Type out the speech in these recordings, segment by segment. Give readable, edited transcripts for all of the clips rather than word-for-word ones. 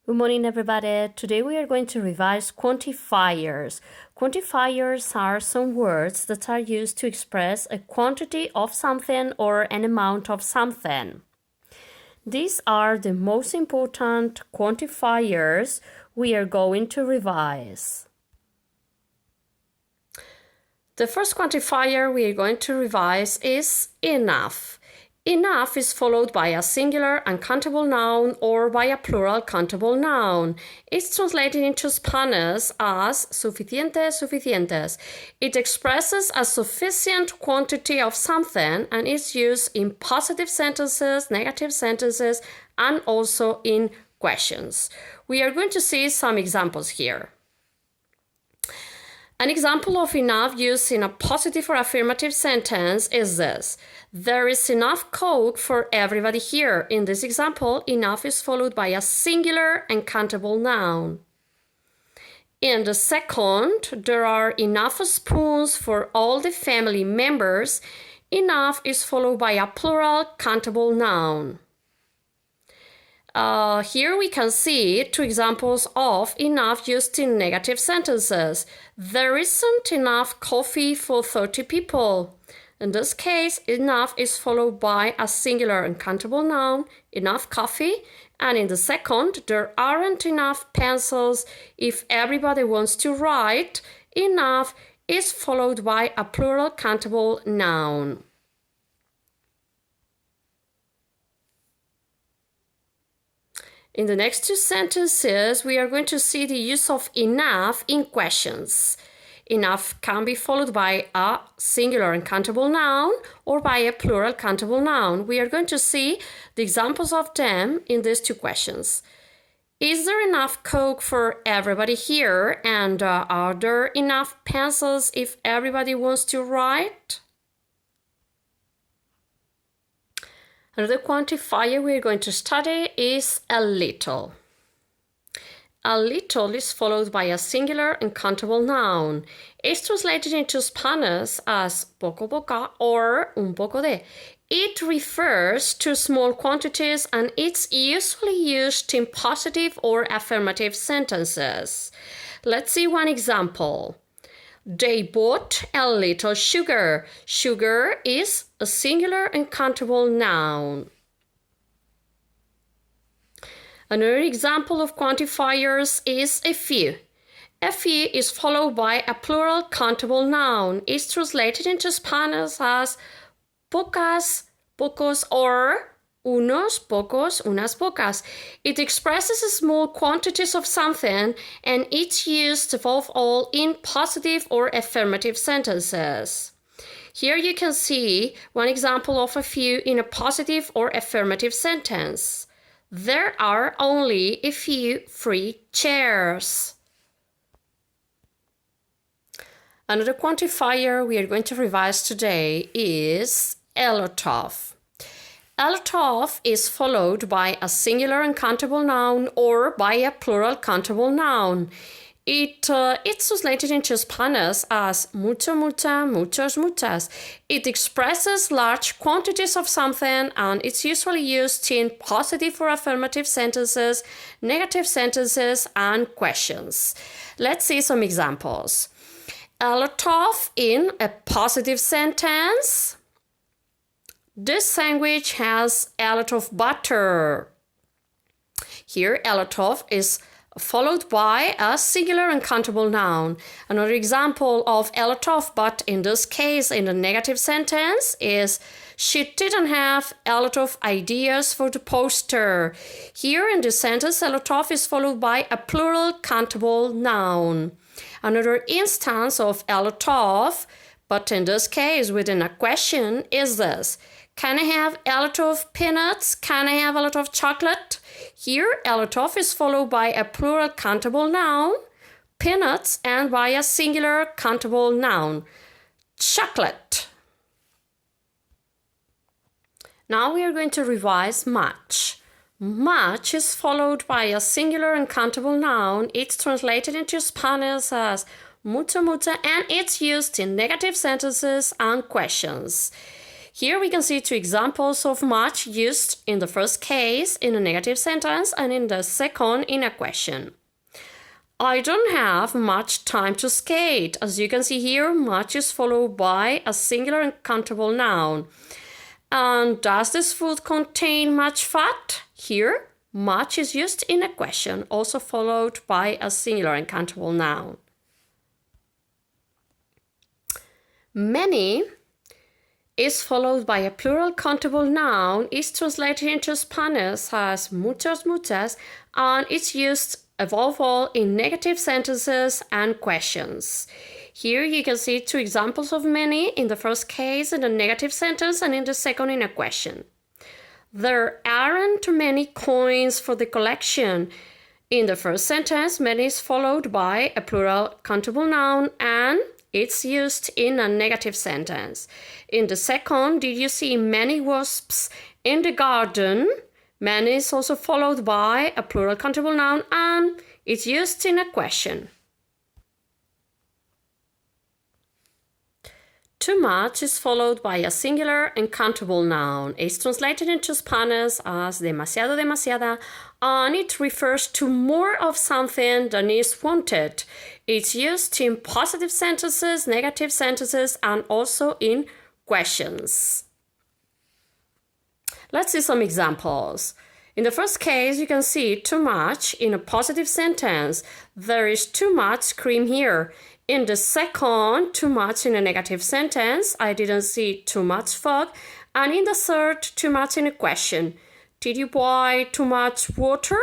Good morning, everybody. Today we are going to revise quantifiers. Quantifiers are some words that are used to express a quantity of something or an amount of something. These are the most important quantifiers we are going to revise. The first quantifier we are going to revise is enough. Enough is followed by a singular uncountable noun or by a plural countable noun. It's translated into Spanish as suficiente, suficientes. It expresses a sufficient quantity of something and is used in positive sentences, negative sentences, and also in questions. We are going to see some examples here. An example of enough used in a positive or affirmative sentence is this. There is enough Coke for everybody here. In this example, enough is followed by a singular uncountable noun. In the second, there are enough spoons for all the family members. Enough is followed by a plural countable noun. Here we can see two examples of enough used in negative sentences. There isn't enough coffee for 30 people. In this case, enough is followed by a singular uncountable noun, enough coffee, and in the second, there aren't enough pencils if everybody wants to write. Enough is followed by a plural countable noun. In the next two sentences, we are going to see the use of enough in questions. Enough can be followed by a singular uncountable noun or by a plural countable noun. We are going to see the examples of them in these two questions. Is there enough Coke for everybody here? And are there enough pencils if everybody wants to write? Another quantifier we're going to study is a little. A little is followed by a singular uncountable noun. It's translated into Spanish as poco poca or un poco de. It refers to small quantities and it's usually used in positive or affirmative sentences. Let's see one example. They bought a little sugar. Sugar is a singular uncountable noun. Another example of quantifiers is a few. A few is followed by a plural countable noun. It's translated into Spanish as pocas, pocos, or unos, pocos, unas pocas. It expresses small quantities of something and it's used above all in positive or affirmative sentences. Here you can see one example of a few in a positive or affirmative sentence. There are only a few free chairs. Another quantifier we are going to revise today is a lot of. A lot of is followed by a singular uncountable noun or by a plural countable noun. It's translated into Spanish as mucho, mucha, muchos, muchas. It expresses large quantities of something and it's usually used in positive or affirmative sentences, negative sentences, and questions. Let's see some examples. A lot of in a positive sentence. This sandwich has a lot of butter. Here, a lot of is followed by a singular uncountable noun. Another example of a lot of, but in this case, in a negative sentence, is she didn't have a lot of ideas for the poster. Here in this sentence, a lot of is followed by a plural countable noun. Another instance of a lot of, but in this case, within a question, is this. Can I have a lot of peanuts? Can I have a lot of chocolate? Here, a lot of is followed by a plural countable noun, peanuts, and by a singular countable noun, chocolate. Now we are going to revise much. Much is followed by a singular uncountable noun. It's translated into Spanish as mucho, mucha, and it's used in negative sentences and questions. Here we can see two examples of much used in the first case in a negative sentence and in the second in a question. I don't have much time to skate. As you can see here, much is followed by a singular uncountable noun. And does this food contain much fat? Here, much is used in a question, also followed by a singular uncountable noun. Many is followed by a plural countable noun, is translated into Spanish as muchos, muchas, and it's used above all in negative sentences and questions. Here you can see two examples of many, in the first case in a negative sentence and in the second in a question. There aren't too many coins for the collection. In the first sentence, many is followed by a plural countable noun and it's used in a negative sentence. In the second, did you see many wasps in the garden? Many is also followed by a plural countable noun and it's used in a question. Too much is followed by a singular uncountable noun. It's translated into Spanish as demasiado, demasiada, and it refers to more of something than is wanted. It's used in positive sentences, negative sentences, and also in questions. Let's see some examples. In the first case, you can see too much in a positive sentence. There is too much cream here. In the second, too much in a negative sentence. I didn't see too much fog. And in the third, too much in a question. Did you buy too much water?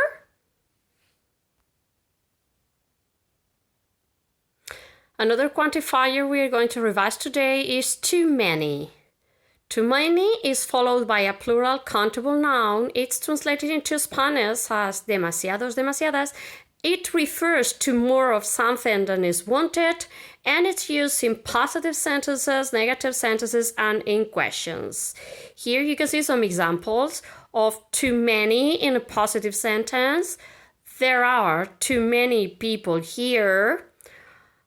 Another quantifier we are going to revise today is too many. Too many is followed by a plural countable noun. It's translated into Spanish as demasiados, demasiadas. It refers to more of something than is wanted, and it's used in positive sentences, negative sentences, and in questions. Here you can see some examples of too many in a positive sentence. There are too many people here.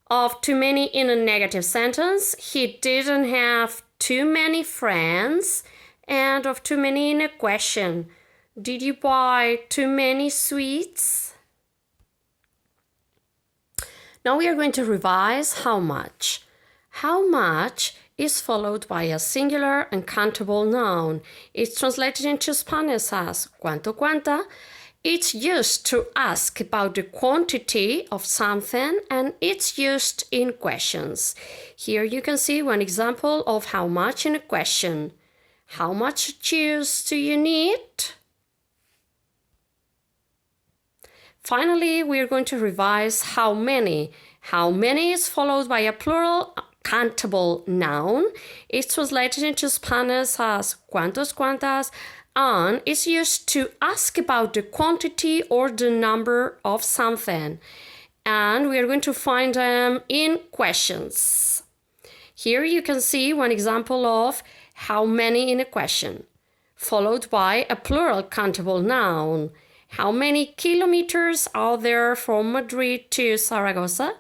Of too many in a negative sentence. He didn't have too many friends. And of too many in a question. Did you buy too many sweets? Now we are going to revise how much. How much is followed by a singular uncountable noun. It's translated into Spanish as cuánto, cuánta. It's used to ask about the quantity of something and it's used in questions. Here you can see one example of how much in a question. How much juice do you need? Finally, we are going to revise how many. How many is followed by a plural countable noun. It's translated into Spanish as cuántos, cuántas, and is used to ask about the quantity or the number of something. And we are going to find them in questions. Here you can see one example of how many in a question, followed by a plural countable noun. How many kilometers are there from Madrid to Zaragoza?